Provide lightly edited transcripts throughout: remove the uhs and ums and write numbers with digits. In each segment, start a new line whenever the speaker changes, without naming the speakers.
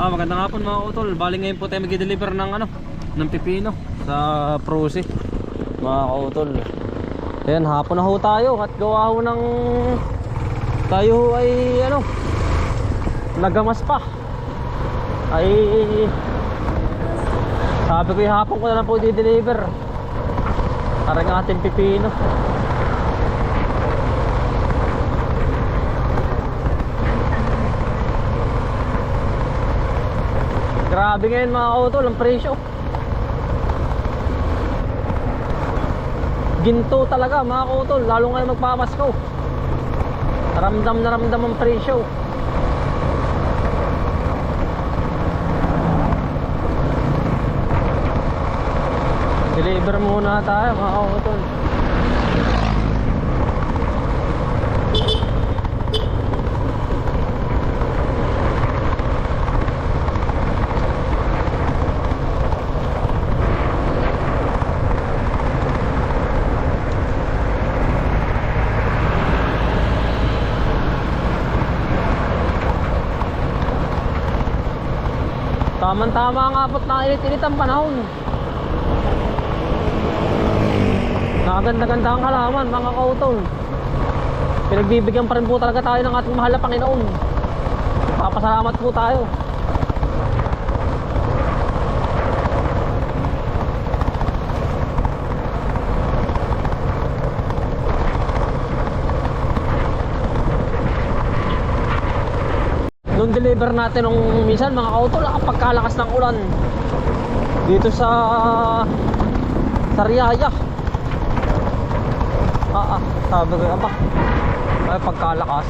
Magandang hapon mga utol. Bali ngayon po tayo mag-deliver ng ng pipino sa Prosi mga utol. Ayan, hapon na ho tayo at gawa ho ng tayo ho ay nagamas pa. Ay sabi ko yung hapon ko na lang po i-deliver para ng ating pipino. Grabe ngayon mga utol ang presyo. Ginto talaga mga utol, lalo ngayon magpapamasko. Ramdam na ramdam ang presyo. Deliver muna tayo mga utol. Tama-tama ang abot na init-init ang panahon. Nakaganda-ganda ang halaman mga kautol. Pinagbibigyan pa rin po talaga tayo ng ating mahal na Panginoon. Papasalamat po tayo. Nung deliver natin nung minsan mga kautol, pagkalakas ng ulan dito sa Sariaya. Sabi ko ay pagkalakas.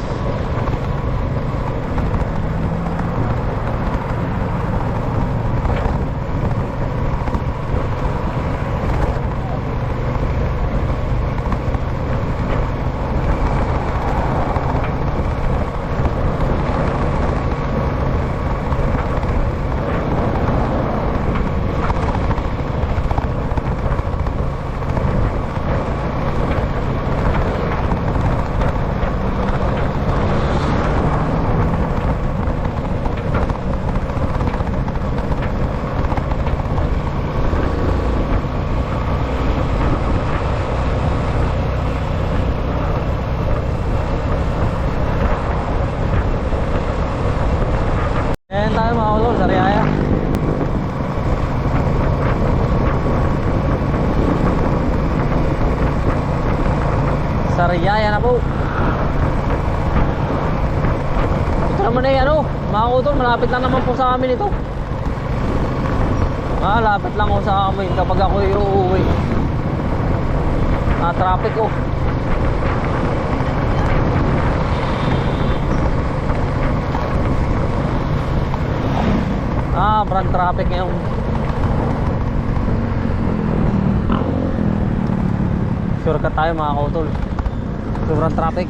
Sariaya na po. Ito naman ay mga utol, malapit lang naman po sa amin ito. Malapit lang ako sa amin kapag ako uuwi. Traffic ko. Brand traffic ngayon. Shortcut tayo mga kautol. Sobrang traffic.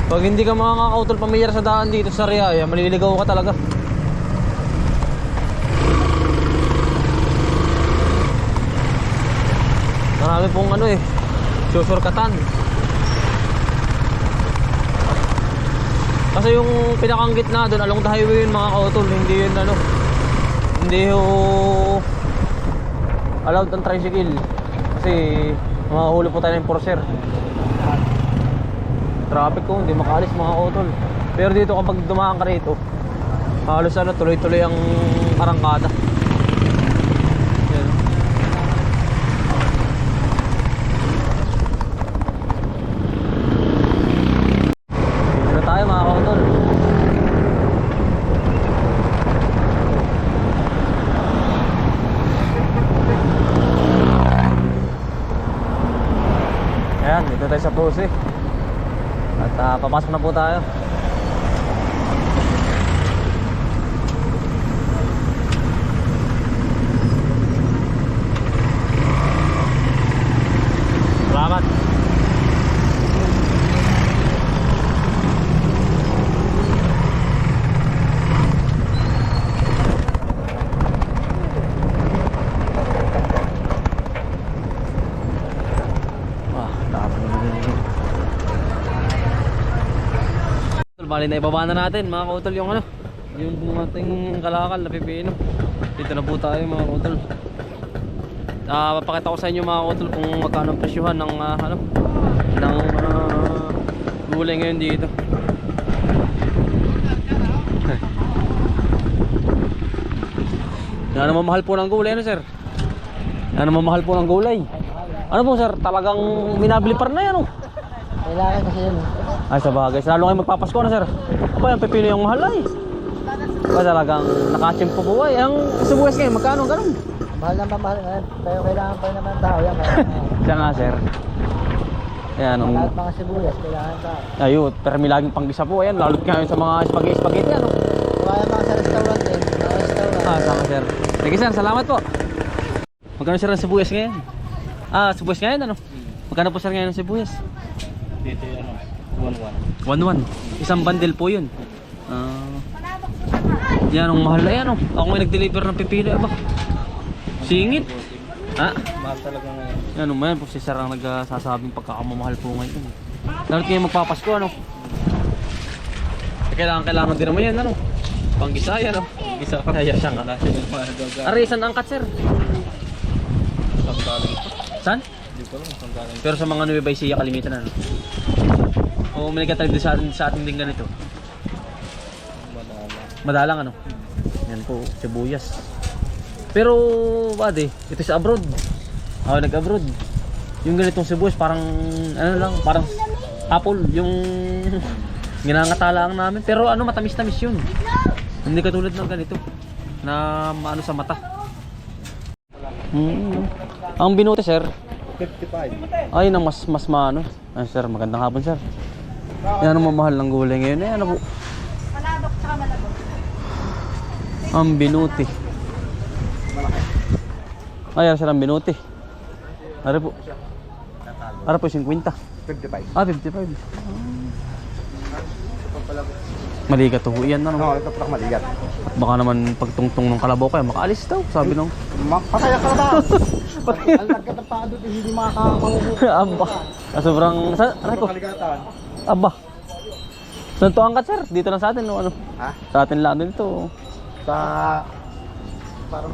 Pag hindi ka mga kautol pamilyar sa daan dito sa Sariaya, maliligaw ka talaga. Marami pong susurkatan. Kasi yung pinakang gitna doon along the highway yun mga kautol, hindi yun hindi allowed ang tricycle. Kasi mahuli po tayo ng enforcer. Traffic ko, hindi makaalis mga kautol. Pero dito kapag dumaan ka rito, halos tuloy-tuloy ang arangkada. Dito tayo sa Prosi at papasok na po tayo. Salamat. bali na ibaba na natin mga kautol yung ano, yung ating kalakal na pipino. Dito na po tayo mga kautol. Papakita ko sa inyo mga kautol kung magkano ang presyuhan ng ano, ng gulay ngayon dito. Ano mamahal po ng gulay ano sir? Ano mamahal po ng gulay? Ano po sir? Talagang minabili par na yan oh.
Kailangan kasi yun.
Ay sa bagay, lalo ngayon magpapasko na sir. Aba yung pipino yung mahal ay. Aba talagang nakachimpo po ay. Ang sibuyas ngayon magkano ganun?
Mahal na mahal na. Pero kailangan pa naman tao yan.
Siya nga sir. Ayan ang...
Lahat mga sibuyas kailangan tao.
Ayun, pero may laging panggisa po ayan. Lalo't ngayon sa mga spaghetti ano.
Kaya mga sa restaurant eh. Mga restaurant.
Sama sir. Sige sir, salamat po. Magkano sir ang sibuyas ngayon? Sibuyas ngayon ano? Magkano po sir ngayon ang sibuyas?
Dito ano,
1-1. Isang bundle po yun. Yan ang mahal na yan oh. Ako may nag-deliver ng pipino ba? Singit.
mahal talaga ngayon.
Yan naman po si sir ang nagsasabing pagkakamamahal po ngayon. Lalo kayo magpapasko ano? Kailangan din naman yan ano? Panggisa yan oh.
Isa pa
Kaya siya nga. Aray, saan angkat sir? Saan?
Hindi ko lang kung galing.
Pero sa mga Nueva Ecija kalimitan ano? O may nagkatalig din sa atin din ganito. Madalang ano? Yan po, sibuyas. Pero, bade, ito sa abroad. Ako nag-abroad. Yung ganitong sibuyas parang, ano lang, parang apple. Yung ginangatala lang namin. Pero ano, matamis-tamis yun. Hindi katulad ng ganito. Na ano sa mata. Ang binote sir.
55.
Ay, nang mas maano. Ay sir, magandang hapon sir. Yan ang mamahal ng gulay ngayon. Ano po?
Manadok tsaka manadok.
Ang binuti. Ay, sir ang binuti. Ano po? Ano po 50?
55.
55. Maligat to yan ano.
Oo, ito pala maligat.
At baka naman pagtungtong ng kalabaw kayo, makaalis daw, sabi nung.
Pataya ka na ba? Ang lagkat ng paa doon, hindi makakamangubo.
Aba. Sobrang ano ko?
Kaligatan.
Aba. Saan to angkat sir? Dito lang sa atin no ano?
Ha?
Sa atin lang din to.
Sa... Parang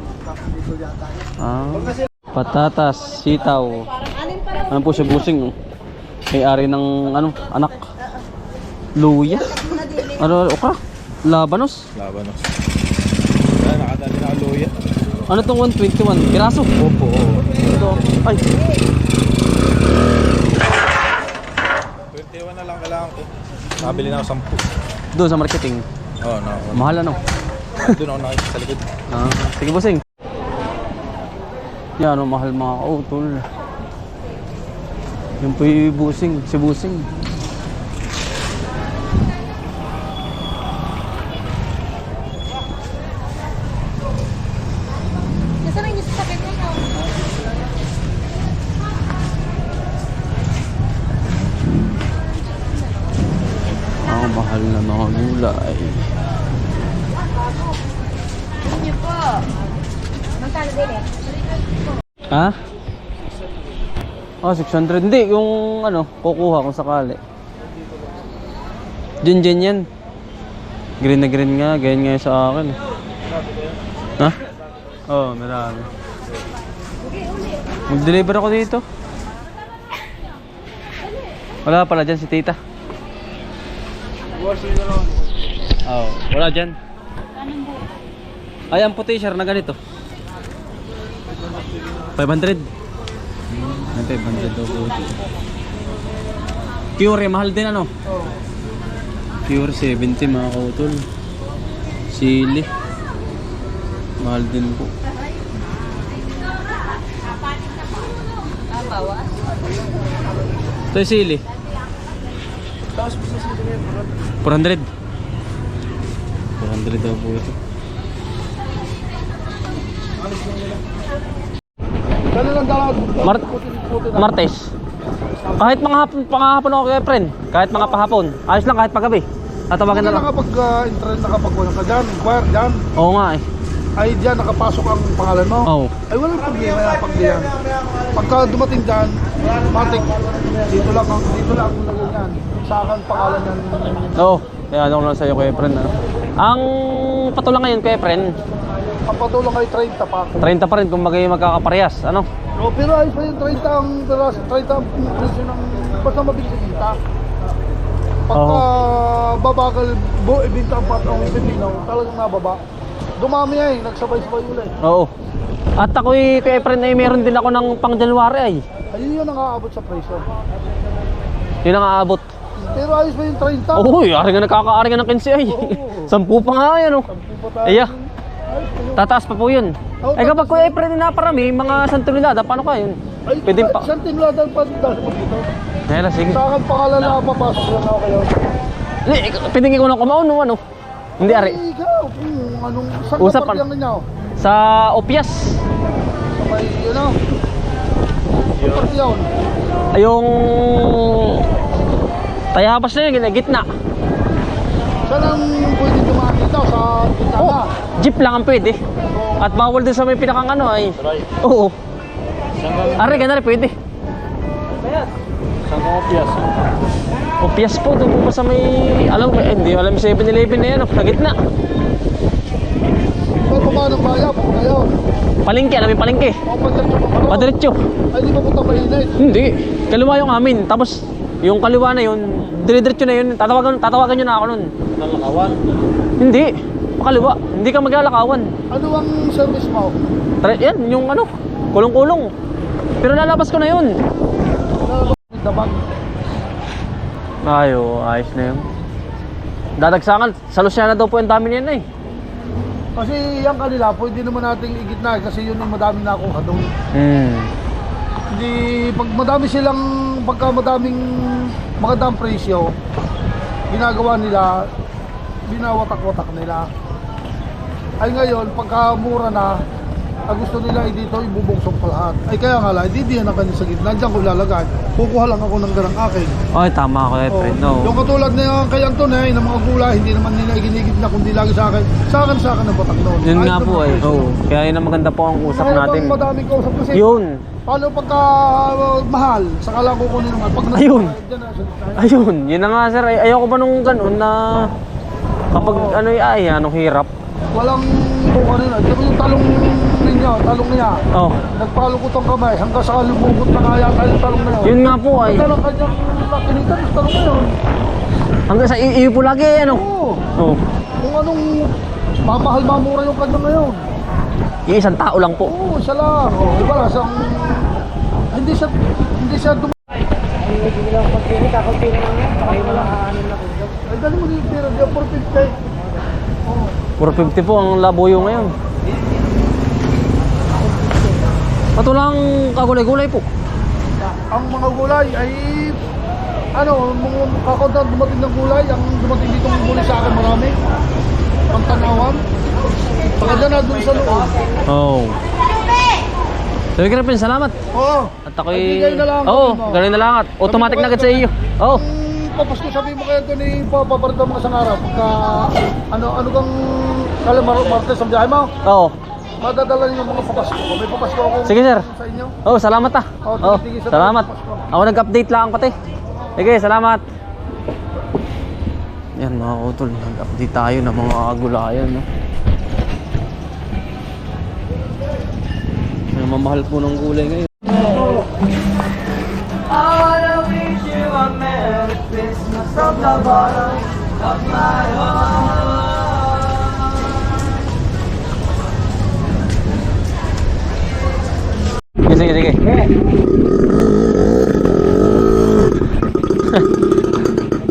dito yata yun.
Patatas, sitaw. Ano po si Busing? May-ari ng ano, anak. Luya. Ano, okra? Labanos.
Labanos. Kaya nakadali na luya.
Ano tong 121? Piraso?
Opo.
Ito. Ay.
21 na lang kailangan ko. Nakabili na ako 10.
Doon sa marketing.
Oo, no.
Mahal ano?
Doon ako nakikita sa likod.
Sige Busing. Yan ang mahal mga kautol. Yan po yung Busing, si Busing. Ang mahal na mga gulay.
Hindi po. Magkano din eh?
Ha? 600. Hindi, yung ano, kukuha kung sakali. Gin yan. Green na green nga, ganyan nga sa akin. Ha? Oo, marami. Mag-deliver ako dito. Wala pala dyan si tita. Oo, wala dyan. Ay, ang puti sir na ganito. 500. Ito, 500 daw po. Pure, mahal din ano? Pure 70 mga kautol. Sili. Mahal din po. Ito yung sili. 400. 400 daw po ito. Martes. Kahit mga hapon ako kay friend. Kahit mga pahapon. Ayos lang kahit paggabi. Tatawagan na lang.
Nakapag-internet, nakapag-wala ka dyan, inquire dyan.
Oo nga eh.
Ay dyan, nakapasok ang pangalan mo.
Oo.
Ay walang problema yan pag diyan. Pagka dumating dyan, Matik. Dito lang ang lagay yan. Sa akin pangalan yan.
Oo. Kaya ano ko lang sa'yo, Kuya Efren. Ano? Ang patulang ngayon, Kuya Efren,
Ang patulong ay 30 pa ako.
30 pa rin kung magkakaparehas. Ano?
No, pero ayos pa yung 30 ang peras, 30 ang presyo ng basta mabilis kita. Pagka babagal, ibinta ang patong pipinaw, talagang nababa. Dumami ay, nagsabay-sabay ulit.
Oo. At ako'y, Kuya Efren, ay meron din ako ng pang January ay.
Ayun yung nangaabot sa presyo.
Yun ang aabot.
Pero ayos pa yung 30.
Uy, ari nga nakakaari nga ng 15 ay.
Oo.
10 pa nga yan, oh.
Sampu pa tayo.
Iya.
Ayos pa yun.
Tataas pa po yun.
Oo,
Ay kapag Kuya Efren na parami, mga santulilada, paano ka yun?
Ay,
Pwede pa.
Isang tinladan pa dahil mo dito.
Nela, sige.
Sa akin pangalan na papasok lang ako kayo.
Hindi, pwede ikaw na kumaon, no, ano? Hindi, ari.
Ay, ikaw, anong, saan
Usap
ka parang ninyo?
Sa Opias.
Sa may, yun o. Saan yun?
Ay, yung Tayabas na yun, gitna.
Saan ang pwede dumaan dito? Sa gitna
Oh,
na?
jeep lang ang pwede. At bawal din sa may pinakang ano ay. Oo. Ari, ganun rin pwede.
Saan ang Opias?
Opias po, doon po pa sa may, alam ko, hindi, alam 7-Eleven na yan, sa gitna.
Saan pa ba ng bayan? Kayo?
Palengke, alam yung palengke.
O, pagdating mo pa
Padiretso.
Ay, di ba punta mainit?
Hindi. Kaliwa yung amin. Tapos, yung kaliwa na yun, dire-diretso na yun. Tatawagan nyo na ako nun.
Nalakawan?
Hindi. Pakaliwa. Hindi ka maglalakawan.
Ano ang service mo?
Yan, yung ano, kulong-kulong. Pero lalabas ko na yun.
Dabag.
Ayo, ayos na yun. Dadagsangan. Sa Luciana daw po yung dami niyan eh.
Kasi yung kanila, pwede naman nating igitna kasi yun yung madami na ako doon. Hindi, pag pagka madaming magandang presyo, ginagawa nila, binawatak-watak nila. Ay ngayon, pagka mura na, ang gusto nila ay dito ibubungsong pa lahat. Ay kaya nga lang, hindi diyan na kanya sa gitna, diyan ko ilalagay. Kukuha lang ako ng garang akin.
Ay, tama ako eh, friend. No.
Yung katulad na yung kay Antonay, ng mga gulay, hindi naman nila ginigit na kundi lagi sa akin. Sa akin ang batak noon.
Yun
Ayos
nga po
naman
eh.
presyo.
Oo. Kaya yun ang maganda po ang usap
Kaya
natin.
bang madaming kausap kasi.
Yun.
Paano pagka mahal, saka lang kukunin naman. Pag
Ayun.
Diyan na, sa-
Ayun. Yun na nga sir. Ay, ayoko pa nung ganun na kapag ano ay, anong hirap.
Walang buka nila. Ito yung talong niya.
Oh.
Nagpalukot ang kamay hanggang sa lumubot na kaya tayo yung talong na yun.
Yun nga po ay.
Ang talong kanyang nakinitan sa talong na yun.
Hanggang sa iyo po lagi ano.
Oo.
Oh.
Kung anong mamahal mamura yung kanyang ngayon.
Isang tao lang po.
Oo, siya lang. Oo, diba lang, hindi siya ay, dali mo din yung pera, diyan, 450. Oo.
450 po ang labuyo ngayon. Patulang kagulay-gulay po.
Ang mga gulay ay mga kakunta dumating ng gulay, ang dumating dito ng gulay sa akin marami. Pantanawan. Pagka na dun sa loob.
Oh. Sabi ka rin, salamat.
Oo.
At ako'y...
Bigay na lang.
Oo, gano'n na lang at automatic na agad sa iyo. Oo.
Papasko sabi mo kaya ito ni papaparita mo sa araw. Pagka ano kang Martes ang biyahe mo?
Oo.
Madadala niyo mga papasko. May papasko ako
Sige sir.
sa inyo.
Oh, salamat ah.
Oo,
Oh,
tingin sa
salamat.
Pasko.
Ako nag-update lang pati. Sige, salamat. Yan mga utol, nag-update tayo ng mga gulayan, no? Ang mamahal po ng gulay ngayon.
I wanna wish you a Merry Christmas from the bottom of my heart.
Sige, sige.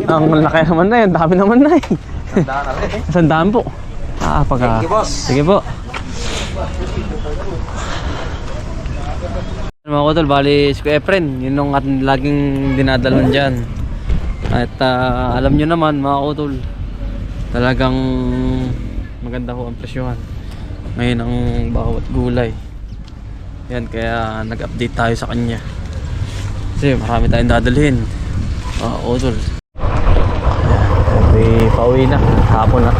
Ang laki naman na yun, dami naman na eh. Sandaan po. Sige boss. Sige po. Mga kutol, bali si Kuya Efren, yun yung ating laging dinadalhan dyan. At alam nyo naman mga kutol, talagang maganda ho ang presyohan ngayon ang bawat gulay. Yan, kaya nag-update tayo sa kanya kasi marami tayong dadalhin mga kutol. Pauwi na, hapon na.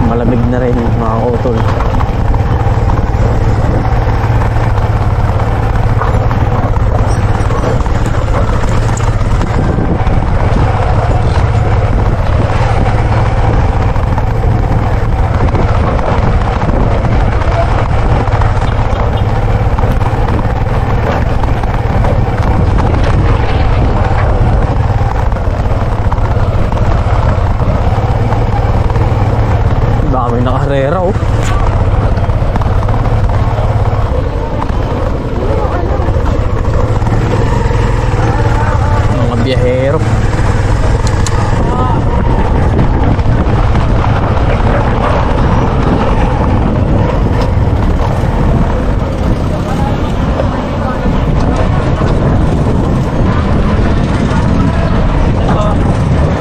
Malamig na rin mga kutol. nakakarera oh. Mga biyahero.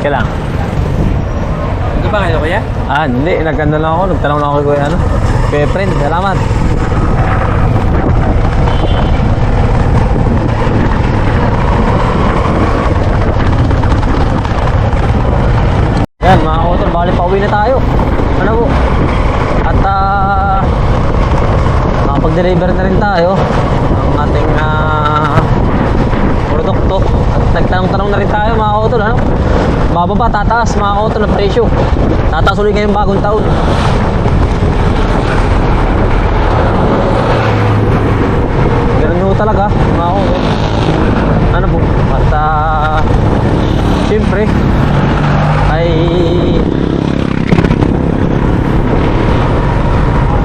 Kailang.
Ito ba kayo, kuya?
Hindi. Nagkanda lang ako. Nagtanong lang ako kay kuya, kay friend. Salamat. Yan, mga kautol. Bali, pauwi na tayo. Ano po? At, makapag-deliver na rin tayo ng ating, produkto. At nagtanong-tanong na rin tayo, mga kautol. Ano? Bababa, tataas, mga kautol ng presyo. Tataas ulit ngayong bagong taon. Ganun nyo talaga, mga kautol. Ano po? At, siyempre, ay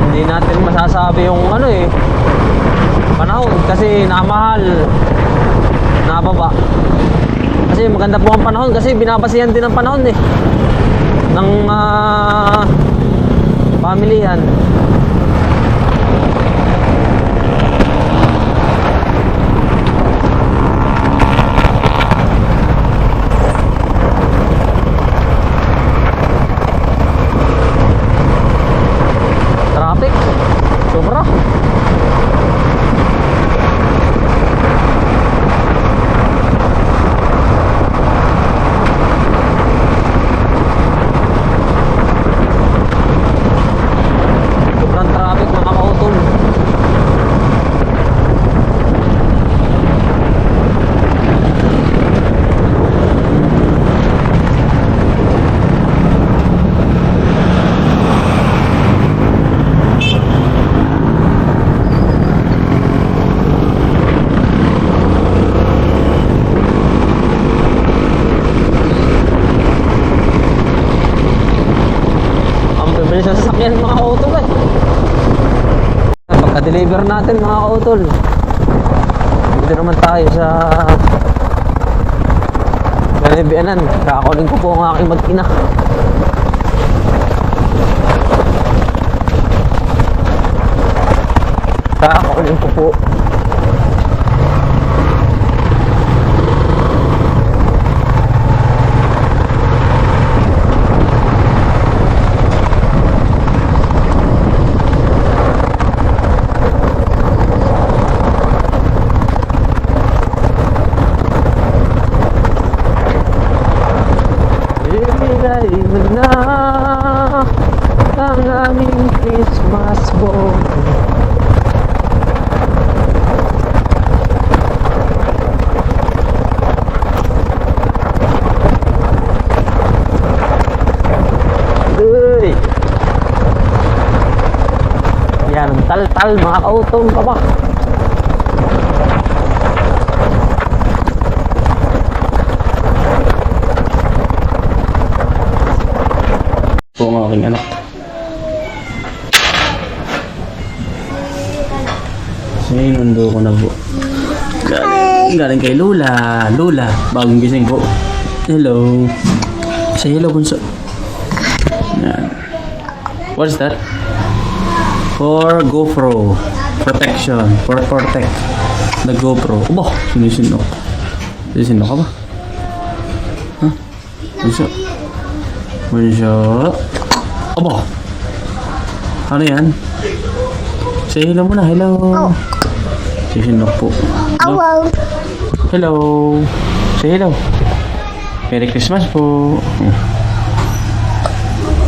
hindi natin masasabi yung panahon kasi namahal, nababa. Kasi maganda po ang panahon kasi binabasihan din ang panahon ng pamilihan. Traffic sobra. Sobrang traffic, mga kautol. Ang bibilis sa sasakyan, mga kautol pagka-deliver natin, mga kautol, dito naman tayo sa Ganabianan. Kakakunin ko po ang aking mag-ina. Kakakunin ko po. Ibigay mo na ang aming Christmas ball. Uy! Yan, tal-tal, mga kautong ka ba? Po ang aking anak. Sinundo ko na po. Galing kay Lola. Lola, bagong gising po. Hello. Say hello, bunso. Yan. What is that? For GoPro protection. For protect the GoPro. Aba, sinisino. Sinisino ka ba? Huh? Bunso. Bunso. Aba. Ano yan? Say hello muna. Hello. Oh. Sisinok po. Hello. Hello. Say hello. Merry Christmas po.